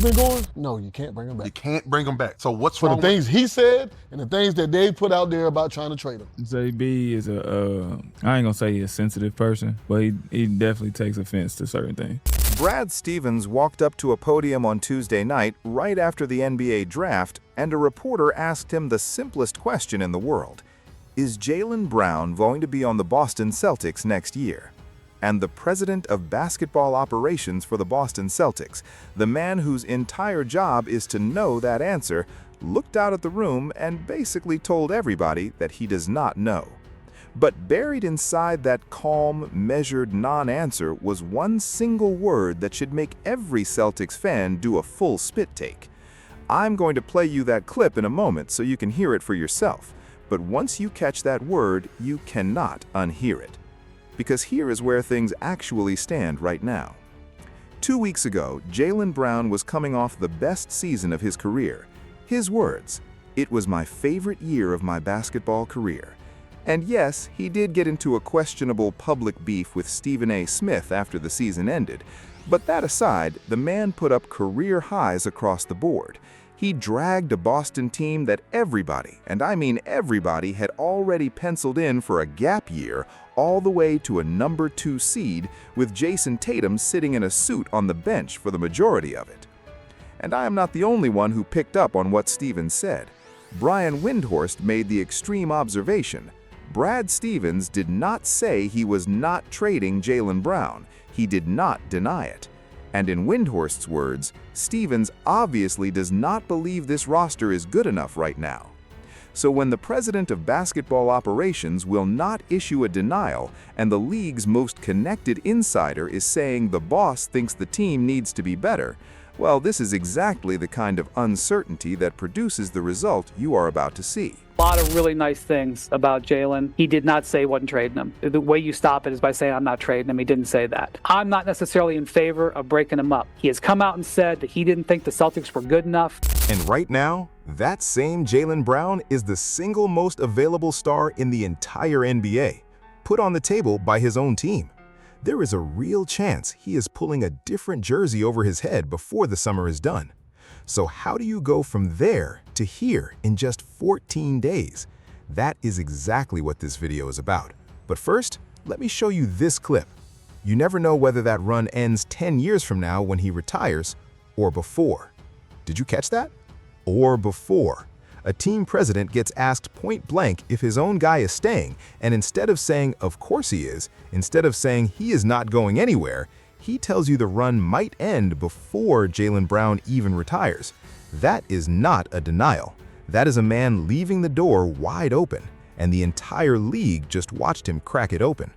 been going? No, you can't bring him You back. can't bring him back. So what's For the wrong things he said and the things that they put out there about trying to trade him. JB is I ain't gonna say he's a sensitive person, but he definitely takes offense to certain things. Brad Stevens walked up to a podium on Tuesday night right after the NBA draft, and a reporter asked him the simplest question in the world. Is Jaylen Brown going to be on the Boston Celtics next year? And the president of basketball operations for the Boston Celtics, the man whose entire job is to know that answer, looked out at the room and basically told everybody that he does not know. But buried inside that calm, measured non-answer was one single word that should make every Celtics fan do a full spit take. I'm going to play you that clip in a moment so you can hear it for yourself. But once you catch that word, you cannot unhear it. Because here is where things actually stand right now. 2 weeks ago, Jaylen Brown was coming off the best season of his career. His words, "It was my favorite year of my basketball career." And yes, he did get into a questionable public beef with Stephen A. Smith after the season ended. But that aside, the man put up career highs across the board. He dragged a Boston team that everybody, and I mean everybody, had already penciled in for a gap year all the way to a number 2 seed, with Jason Tatum sitting in a suit on the bench for the majority of it. And I am not the only one who picked up on what Stevens said. Brian Windhorst made the extreme observation. Brad Stevens did not say he was not trading Jaylen Brown. He did not deny it. And in Windhorst's words, Stevens obviously does not believe this roster is good enough right now. So when the president of basketball operations will not issue a denial and the league's most connected insider is saying the boss thinks the team needs to be better, well, this is exactly the kind of uncertainty that produces the result you are about to see. A lot of really nice things about Jaylen. He did not say he wasn't trading him. The way you stop it is by saying, I'm not trading him. He didn't say that. I'm not necessarily in favor of breaking him up. He has come out and said that he didn't think the Celtics were good enough. And right now, that same Jaylen Brown is the single most available star in the entire NBA, put on the table by his own team. There is a real chance he is pulling a different jersey over his head before the summer is done. So how do you go from there to here in just 14 days? That is exactly what this video is about. But first, let me show you this clip. You never know whether that run ends 10 years from now when he retires, or before. Did you catch that? Or before. A team president gets asked point blank if his own guy is staying, and instead of saying, of course he is, instead of saying he is not going anywhere, he tells you the run might end before Jaylen Brown even retires. That is not a denial. That is a man leaving the door wide open, and the entire league just watched him crack it open.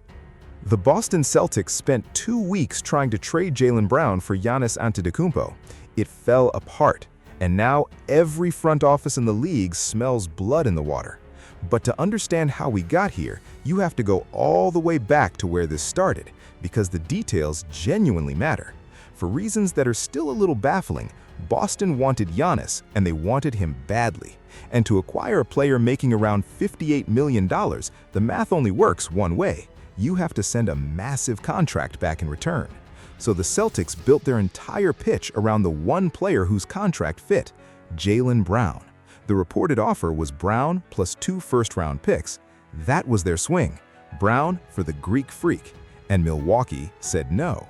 The Boston Celtics spent 2 weeks trying to trade Jaylen Brown for Giannis Antetokounmpo. It fell apart, and now every front office in the league smells blood in the water. But to understand how we got here, you have to go all the way back to where this started, because the details genuinely matter. For reasons that are still a little baffling, Boston wanted Giannis, and they wanted him badly. And to acquire a player making around $58 million, the math only works one way. You have to send a massive contract back in return. So the Celtics built their entire pitch around the one player whose contract fit, Jaylen Brown. The reported offer was Brown plus 2 first-round picks. That was their swing. Brown for the Greek Freak. And Milwaukee said no.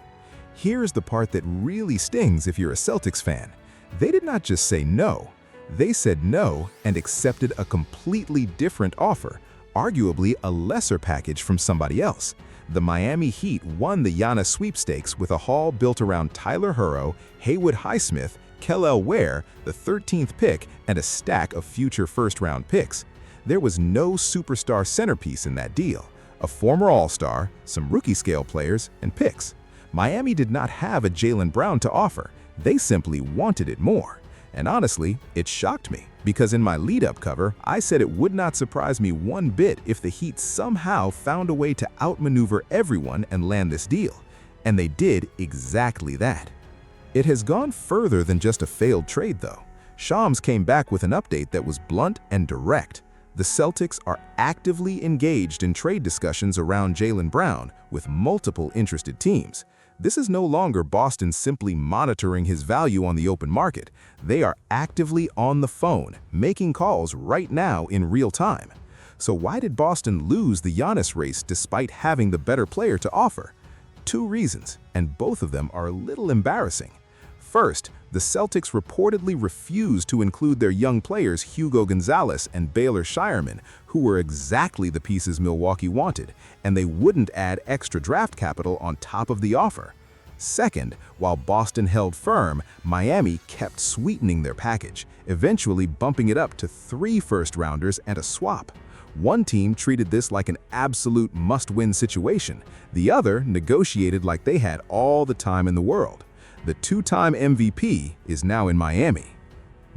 Here's the part that really stings if you're a Celtics fan. They did not just say no. They said no and accepted a completely different offer, arguably a lesser package from somebody else. The Miami Heat won the Giannis sweepstakes with a haul built around Tyler Herro, Haywood Highsmith, Kel'el Ware, the 13th pick, and a stack of future first-round picks. There was no superstar centerpiece in that deal. A former All-Star, some rookie-scale players, and picks. Miami did not have a Jaylen Brown to offer. They simply wanted it more. And honestly, it shocked me, because in my lead-up cover, I said it would not surprise me one bit if the Heat somehow found a way to outmaneuver everyone and land this deal. And they did exactly that. It has gone further than just a failed trade, though. Shams came back with an update that was blunt and direct. The Celtics are actively engaged in trade discussions around Jaylen Brown with multiple interested teams. This is no longer Boston simply monitoring his value on the open market. They are actively on the phone, making calls right now in real time. So why did Boston lose the Giannis race despite having the better player to offer? Two reasons, and both of them are a little embarrassing. First, the Celtics reportedly refused to include their young players Hugo Gonzalez and Baylor Shireman, who were exactly the pieces Milwaukee wanted, and they wouldn't add extra draft capital on top of the offer. Second, while Boston held firm, Miami kept sweetening their package, eventually bumping it up to 3 first-rounders and a swap. One team treated this like an absolute must-win situation. The other negotiated like they had all the time in the world. The 2-time MVP is now in Miami.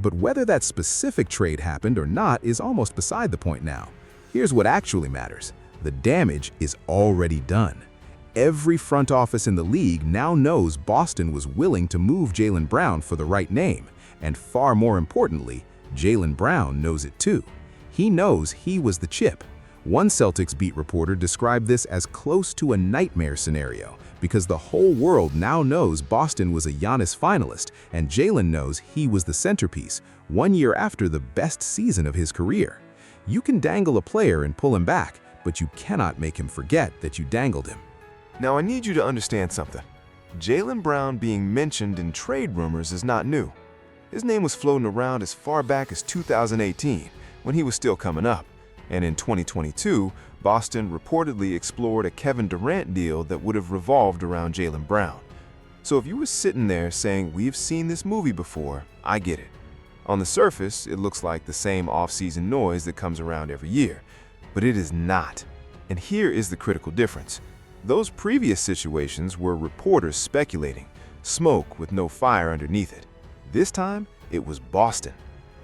But whether that specific trade happened or not is almost beside the point now. Here's what actually matters. The damage is already done. Every front office in the league now knows Boston was willing to move Jaylen Brown for the right name, and far more importantly, Jaylen Brown knows it too. He knows he was the chip. One Celtics beat reporter described this as close to a nightmare scenario, because the whole world now knows Boston was a Giannis finalist, and Jaylen knows he was the centerpiece, 1 year after the best season of his career. You can dangle a player and pull him back, but you cannot make him forget that you dangled him. Now I need you to understand something. Jaylen Brown being mentioned in trade rumors is not new. His name was floating around as far back as 2018, when he was still coming up. And in 2022, Boston reportedly explored a Kevin Durant deal that would have revolved around Jaylen Brown. So if you were sitting there saying, "We've seen this movie before," I get it. On the surface, it looks like the same off-season noise that comes around every year. But it is not. And here is the critical difference. Those previous situations were reporters speculating, smoke with no fire underneath it. This time, it was Boston.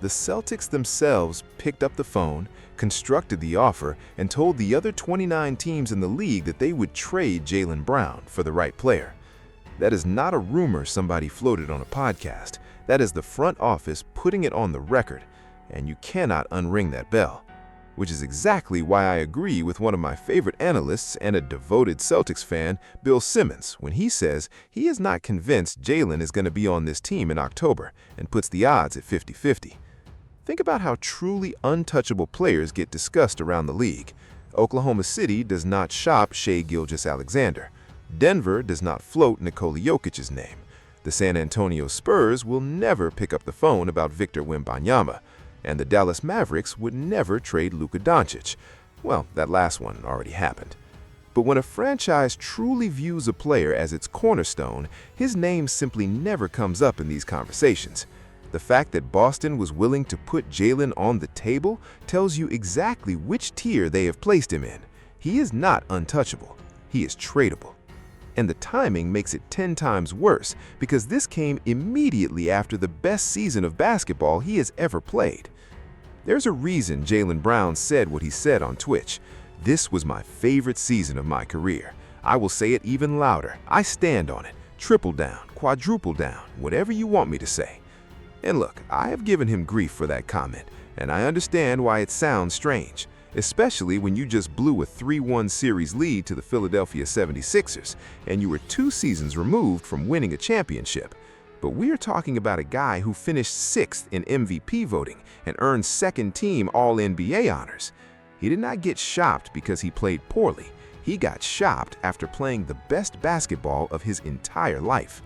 The Celtics themselves picked up the phone, constructed the offer, and told the other 29 teams in the league that they would trade Jaylen Brown for the right player. That is not a rumor somebody floated on a podcast. That is the front office putting it on the record, and you cannot unring that bell. Which is exactly why I agree with one of my favorite analysts and a devoted Celtics fan, Bill Simmons, when he says he is not convinced Jaylen is going to be on this team in October and puts the odds at 50-50. Think about how truly untouchable players get discussed around the league. Oklahoma City does not shop Shai Gilgeous-Alexander. Denver does not float Nikola Jokic's name. The San Antonio Spurs will never pick up the phone about Victor Wembanyama. And the Dallas Mavericks would never trade Luka Doncic. Well, that last one already happened. But when a franchise truly views a player as its cornerstone, his name simply never comes up in these conversations. The fact that Boston was willing to put Jaylen on the table tells you exactly which tier they have placed him in. He is not untouchable. He is tradable. And the timing makes it 10 times worse because this came immediately after the best season of basketball he has ever played. There's a reason Jaylen Brown said what he said on Twitch. "This was my favorite season of my career. I will say it even louder. I stand on it. Triple down, quadruple down, whatever you want me to say." And look, I have given him grief for that comment, and I understand why it sounds strange, especially when you just blew a 3-1 series lead to the Philadelphia 76ers, and you were 2 seasons removed from winning a championship. But we are talking about a guy who finished 6th in MVP voting and earned second-team All-NBA honors. He did not get shopped because he played poorly. He got shopped after playing the best basketball of his entire life.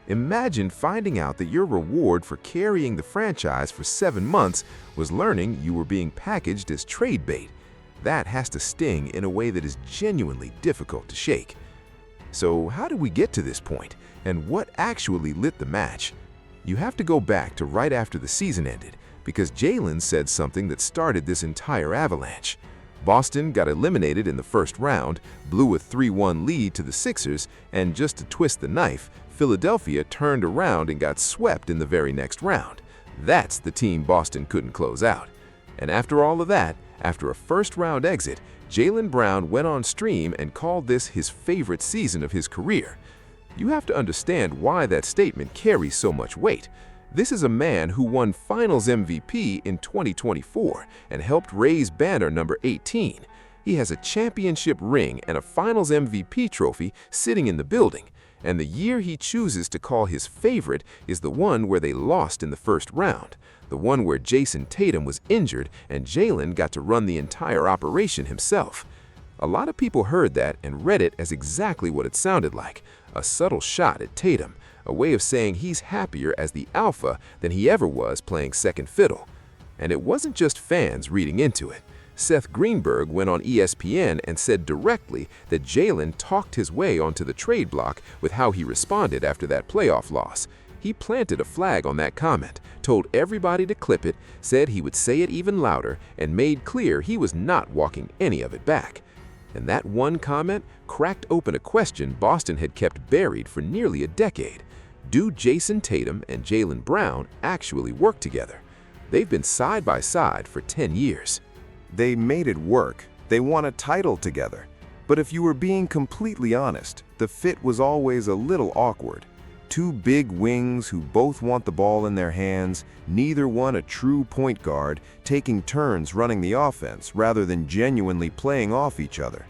Imagine finding out that your reward for carrying the franchise for 7 months was learning you were being packaged as trade bait. That has to sting in a way that is genuinely difficult to shake. So how did we get to this point, and what actually lit the match? You have to go back to right after the season ended, because Jaylen said something that started this entire avalanche. Boston got eliminated in the first round, blew a 3-1 lead to the Sixers, and just to twist the knife, Philadelphia turned around and got swept in the very next round. That's the team Boston couldn't close out. And after all of that, after a first-round exit, Jaylen Brown went on stream and called this his favorite season of his career. You have to understand why that statement carries so much weight. This is a man who won Finals MVP in 2024 and helped raise banner number 18. He has a championship ring and a Finals MVP trophy sitting in the building. And the year he chooses to call his favorite is the one where they lost in the first round, the one where Jason Tatum was injured and Jaylen got to run the entire operation himself. A lot of people heard that and read it as exactly what it sounded like, a subtle shot at Tatum, a way of saying he's happier as the alpha than he ever was playing second fiddle. And it wasn't just fans reading into it. Seth Greenberg went on ESPN and said directly that Jaylen talked his way onto the trade block with how he responded after that playoff loss. He planted a flag on that comment, told everybody to clip it, said he would say it even louder, and made clear he was not walking any of it back. And that one comment cracked open a question Boston had kept buried for nearly a decade. Do Jason Tatum and Jaylen Brown actually work together? They've been side by side for 10 years. They made it work. They won a title together. But if you were being completely honest, the fit was always a little awkward. Two big wings who both want the ball in their hands, neither one a true point guard, taking turns running the offense rather than genuinely playing off each other.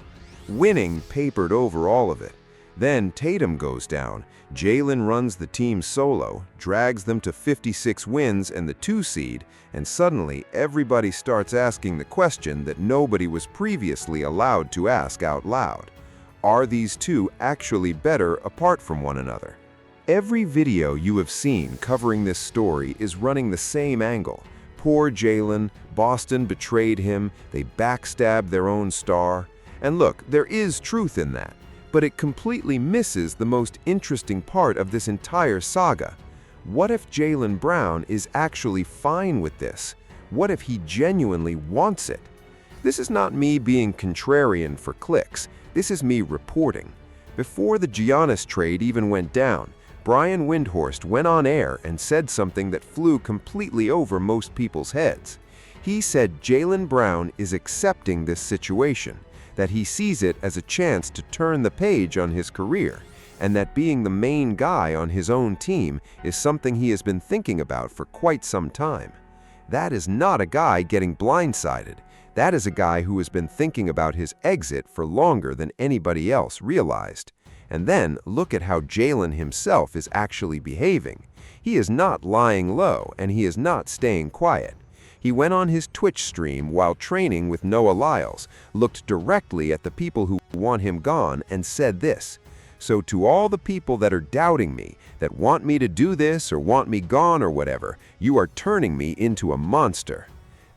Winning papered over all of it. Then Tatum goes down. Jaylen runs the team solo, drags them to 56 wins and the 2 seed, and suddenly everybody starts asking the question that nobody was previously allowed to ask out loud. Are these two actually better apart from one another? Every video you have seen covering this story is running the same angle. Poor Jaylen, Boston betrayed him, they backstabbed their own star. And look, there is truth in that. But it completely misses the most interesting part of this entire saga. What if Jaylen Brown is actually fine with this? What if he genuinely wants it? This is not me being contrarian for clicks. This is me reporting. Before the Giannis trade even went down, Brian Windhorst went on air and said something that flew completely over most people's heads. He said Jaylen Brown is accepting this situation, that he sees it as a chance to turn the page on his career, and that being the main guy on his own team is something he has been thinking about for quite some time. That is not a guy getting blindsided. That is a guy who has been thinking about his exit for longer than anybody else realized. And then look at how Jaylen himself is actually behaving. He is not lying low, and he is not staying quiet. He went on his Twitch stream while training with Noah Lyles, looked directly at the people who want him gone, and said this: "So to all the people that are doubting me, that want me to do this or want me gone or whatever, you are turning me into a monster."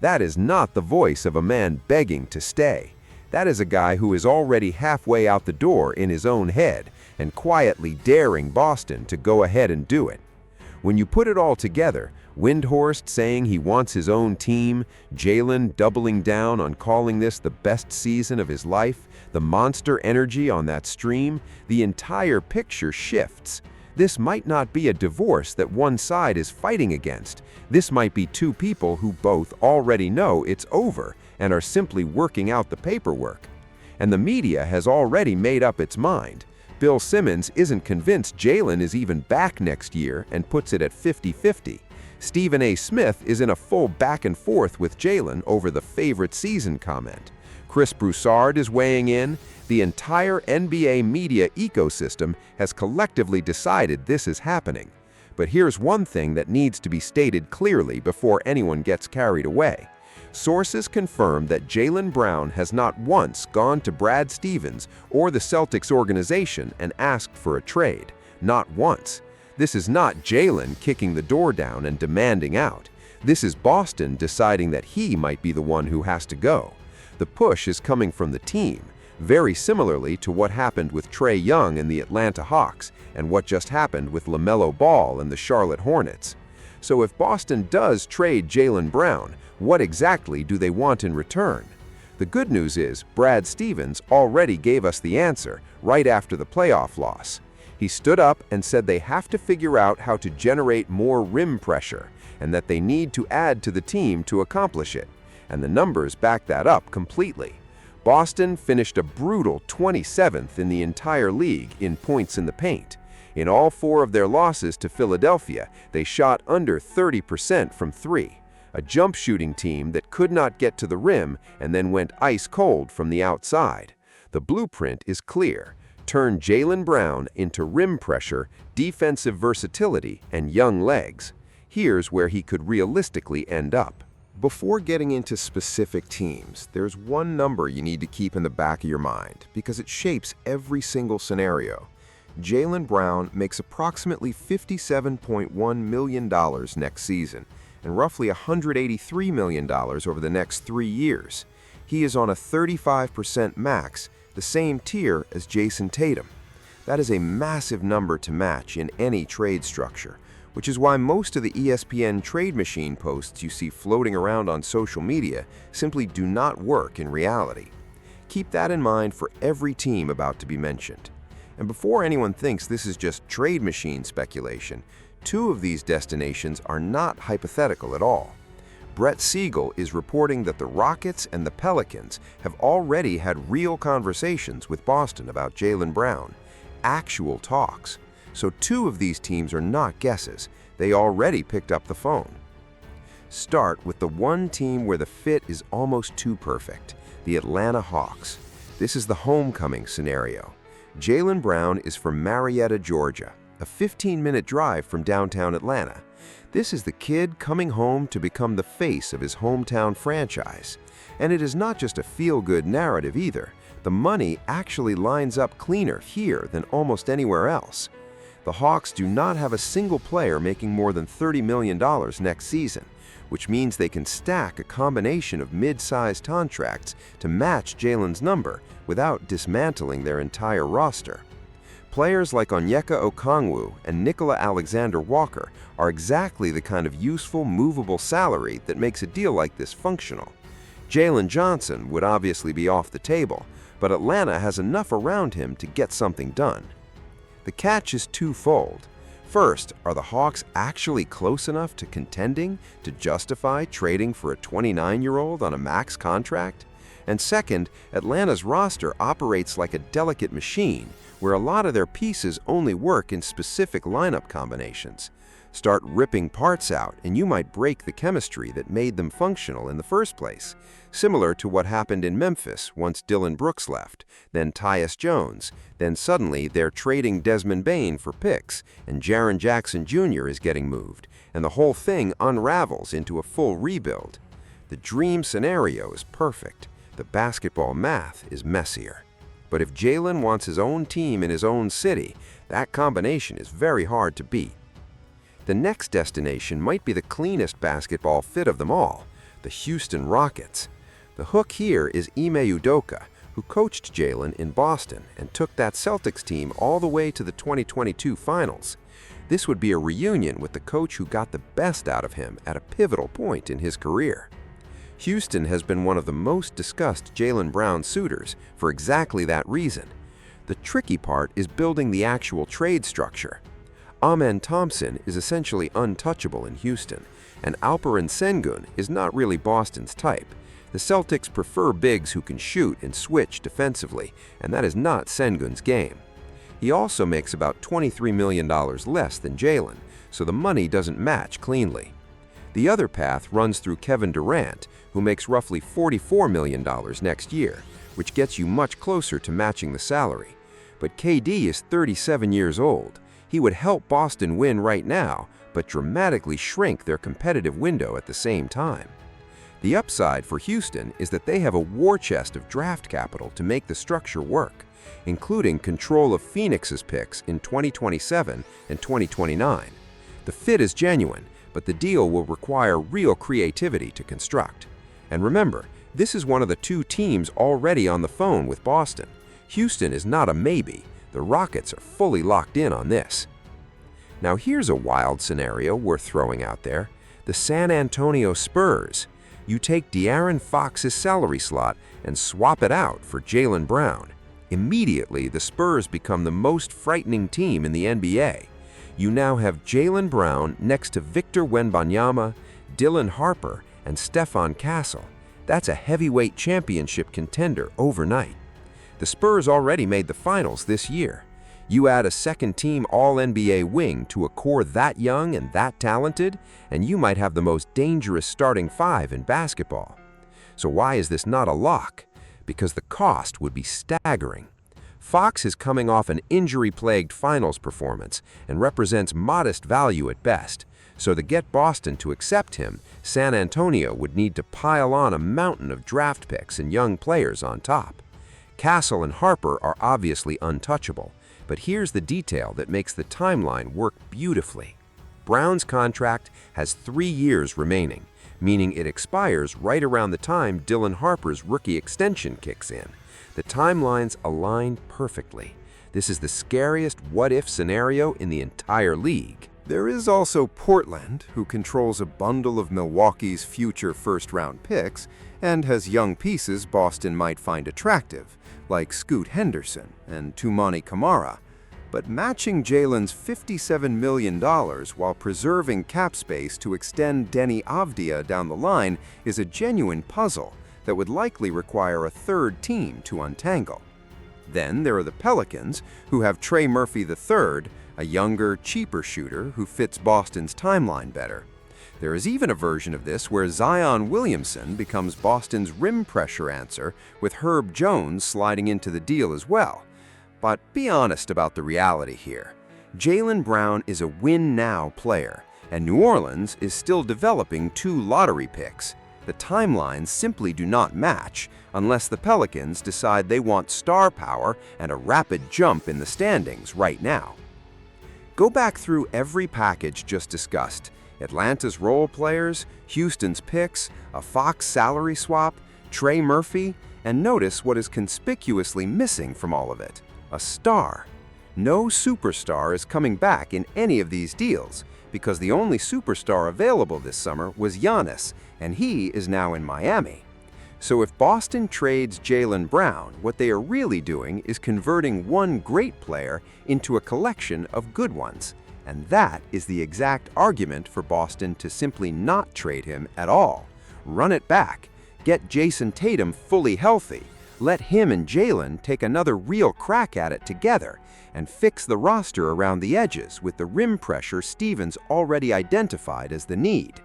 That is not the voice of a man begging to stay. That is a guy who is already halfway out the door in his own head and quietly daring Boston to go ahead and do it. When you put it all together, Windhorst saying he wants his own team, Jaylen doubling down on calling this the best season of his life, the monster energy on that stream, the entire picture shifts. This might not be a divorce that one side is fighting against. This might be two people who both already know it's over and are simply working out the paperwork. And the media has already made up its mind. Bill Simmons isn't convinced Jaylen is even back next year and puts it at 50-50. Stephen A. Smith is in a full back and forth with Jaylen over the favorite season comment. Chris Broussard is weighing in. The entire NBA media ecosystem has collectively decided this is happening. But here's one thing that needs to be stated clearly before anyone gets carried away. Sources confirm that Jaylen Brown has not once gone to Brad Stevens or the Celtics organization and asked for a trade. Not once. This is not Jaylen kicking the door down and demanding out. This is Boston deciding that he might be the one who has to go. The push is coming from the team, very similarly to what happened with Trae Young and the Atlanta Hawks and what just happened with LaMelo Ball and the Charlotte Hornets. So if Boston does trade Jaylen Brown, what exactly do they want in return? The good news is Brad Stevens already gave us the answer right after the playoff loss. He stood up and said they have to figure out how to generate more rim pressure and that they need to add to the team to accomplish it. And the numbers back that up completely. Boston finished a brutal 27th in the entire league in points in the paint. In all 4 of their losses to Philadelphia, they shot under 30% from 3. A jump shooting team that could not get to the rim and then went ice cold from the outside. The blueprint is clear. Turn Jaylen Brown into rim pressure, defensive versatility, and young legs. Here's where he could realistically end up. Before getting into specific teams, there's one number you need to keep in the back of your mind because it shapes every single scenario. Jaylen Brown makes approximately $57.1 million next season and roughly $183 million over the next 3 years. He is on a 35% max, the same tier as Jason Tatum. That is a massive number to match in any trade structure, which is why most of the ESPN trade machine posts you see floating around on social media simply do not work in reality. Keep that in mind for every team about to be mentioned. And before anyone thinks this is just trade machine speculation, 2 of these destinations are not hypothetical at all. Brett Siegel is reporting that the Rockets and the Pelicans have already had real conversations with Boston about Jaylen Brown, actual talks. So 2 of these teams are not guesses. They already picked up the phone. Start with the one team where the fit is almost too perfect, the Atlanta Hawks. This is the homecoming scenario. Jaylen Brown is from Marietta, Georgia, a 15-minute drive from downtown Atlanta. This is the kid coming home to become the face of his hometown franchise. And it is not just a feel-good narrative either. The money actually lines up cleaner here than almost anywhere else. The Hawks do not have a single player making more than $30 million next season, which means they can stack a combination of mid-sized contracts to match Jaylen's number without dismantling their entire roster. Players like Onyeka Okongwu and Nicola Alexander-Walker are exactly the kind of useful, movable salary that makes a deal like this functional. Jalen Johnson would obviously be off the table, but Atlanta has enough around him to get something done. The catch is twofold. First, are the Hawks actually close enough to contending to justify trading for a 29-year-old on a max contract? And second, Atlanta's roster operates like a delicate machine, where a lot of their pieces only work in specific lineup combinations. Start ripping parts out, and you might break the chemistry that made them functional in the first place, similar to what happened in Memphis once Dillon Brooks left, then Tyus Jones, then suddenly they're trading Desmond Bane for picks, and Jaren Jackson Jr. is getting moved, and the whole thing unravels into a full rebuild. The dream scenario is perfect. The basketball math is messier. But if Jaylen wants his own team in his own city, that combination is very hard to beat. The next destination might be the cleanest basketball fit of them all, the Houston Rockets. The hook here is Ime Udoka, who coached Jaylen in Boston and took that Celtics team all the way to the 2022 finals. This would be a reunion with the coach who got the best out of him at a pivotal point in his career. Houston has been one of the most discussed Jaylen Brown suitors for exactly that reason. The tricky part is building the actual trade structure. Amen Thompson is essentially untouchable in Houston, and Alperen Sengun is not really Boston's type. The Celtics prefer bigs who can shoot and switch defensively, and that is not Sengun's game. He also makes about $23 million less than Jaylen, so the money doesn't match cleanly. The other path runs through Kevin Durant, who makes roughly $44 million next year, which gets you much closer to matching the salary. But KD is 37 years old. He would help Boston win right now, but dramatically shrink their competitive window at the same time. The upside for Houston is that they have a war chest of draft capital to make the structure work, including control of Phoenix's picks in 2027 and 2029. The fit is genuine, but the deal will require real creativity to construct. And remember, this is one of the 2 teams already on the phone with Boston. Houston is not a maybe. The Rockets are fully locked in on this. Now here's a wild scenario worth throwing out there. The San Antonio Spurs. You take De'Aaron Fox's salary slot and swap it out for Jaylen Brown. Immediately, the Spurs become the most frightening team in the NBA. You now have Jaylen Brown next to Victor Wembanyama, Dylan Harper, and Stephon Castle. That's a heavyweight championship contender overnight. The Spurs already made the finals this year. You add a second-team All-NBA wing to a core that young and that talented, and you might have the most dangerous starting 5 in basketball. So why is this not a lock? Because the cost would be staggering. Fox is coming off an injury-plagued finals performance and represents modest value at best, so to get Boston to accept him, San Antonio would need to pile on a mountain of draft picks and young players on top. Castle and Harper are obviously untouchable, but here's the detail that makes the timeline work beautifully. Brown's contract has 3 years remaining, meaning it expires right around the time Dylan Harper's rookie extension kicks in. The timelines align perfectly. This is the scariest what-if scenario in the entire league. There is also Portland, who controls a bundle of Milwaukee's future first-round picks and has young pieces Boston might find attractive, like Scoot Henderson and Toumani Camara. But matching Jaylen's $57 million while preserving cap space to extend Deni Avdija down the line is a genuine puzzle that would likely require a third team to untangle. Then there are the Pelicans, who have Trey Murphy III, a younger, cheaper shooter who fits Boston's timeline better. There is even a version of this where Zion Williamson becomes Boston's rim pressure answer, with Herb Jones sliding into the deal as well. But be honest about the reality here. Jaylen Brown is a win-now player, and New Orleans is still developing 2 lottery picks. The timelines simply do not match unless the Pelicans decide they want star power and a rapid jump in the standings right now. Go back through every package just discussed: Atlanta's role players, Houston's picks, a Fox salary swap, Trey Murphy, and notice what is conspicuously missing from all of it: a star. No superstar is coming back in any of these deals, because the only superstar available this summer was Giannis, and he is now in Miami. So if Boston trades Jaylen Brown, what they are really doing is converting one great player into a collection of good ones. And that is the exact argument for Boston to simply not trade him at all. Run it back. Get Jason Tatum fully healthy. Let him and Jaylen take another real crack at it together, and fix the roster around the edges with the rim pressure Stevens already identified as the need.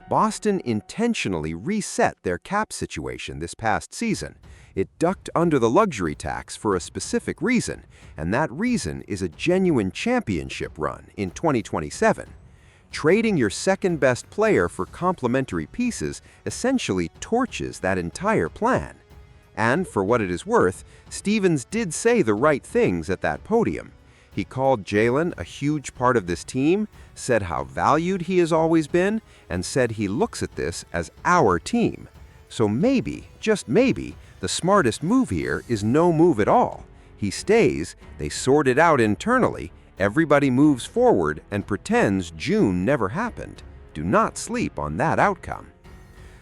Boston intentionally reset their cap situation this past season. It ducked under the luxury tax for a specific reason, and that reason is a genuine championship run in 2027. Trading your second-best player for complementary pieces essentially torches that entire plan. And for what it is worth, Stevens did say the right things at that podium. He called Jaylen a huge part of this team, said how valued he has always been, and said he looks at this as our team. So maybe, just maybe, the smartest move here is no move at all. He stays, they sort it out internally, everybody moves forward and pretends June never happened. Do not sleep on that outcome.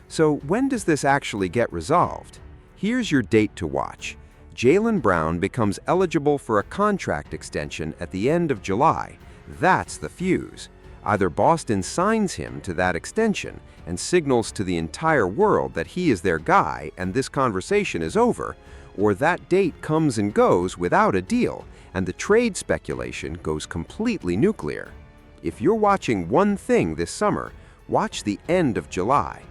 So when does this actually get resolved? Here's your date to watch. Jaylen Brown becomes eligible for a contract extension at the end of July. That's the fuse. Either Boston signs him to that extension and signals to the entire world that he is their guy and this conversation is over, or that date comes and goes without a deal and the trade speculation goes completely nuclear. If you're watching one thing this summer, watch the end of July.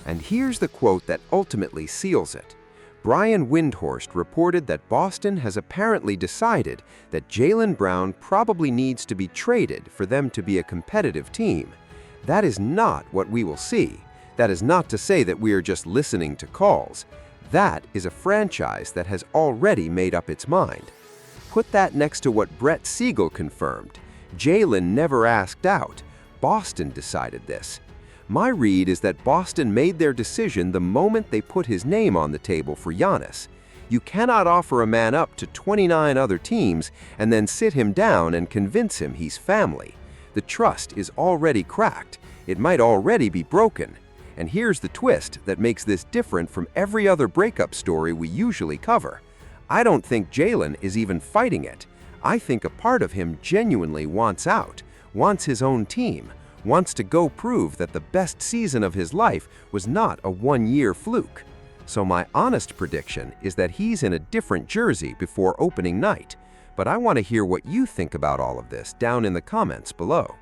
And here's the quote that ultimately seals it. Brian Windhorst reported that Boston has apparently decided that Jaylen Brown probably needs to be traded for them to be a competitive team. That is not what we will see. That is not to say that we are just listening to calls. That is a franchise that has already made up its mind. Put that next to what Brett Siegel confirmed. Jaylen never asked out. Boston decided this. My read is that Boston made their decision the moment they put his name on the table for Giannis. You cannot offer a man up to 29 other teams and then sit him down and convince him he's family. The trust is already cracked. It might already be broken. And here's the twist that makes this different from every other breakup story we usually cover. I don't think Jaylen is even fighting it. I think a part of him genuinely wants out, wants his own team, wants to go prove that the best season of his life was not a one-year fluke. So my honest prediction is that he's in a different jersey before opening night. But I want to hear what you think about all of this down in the comments below.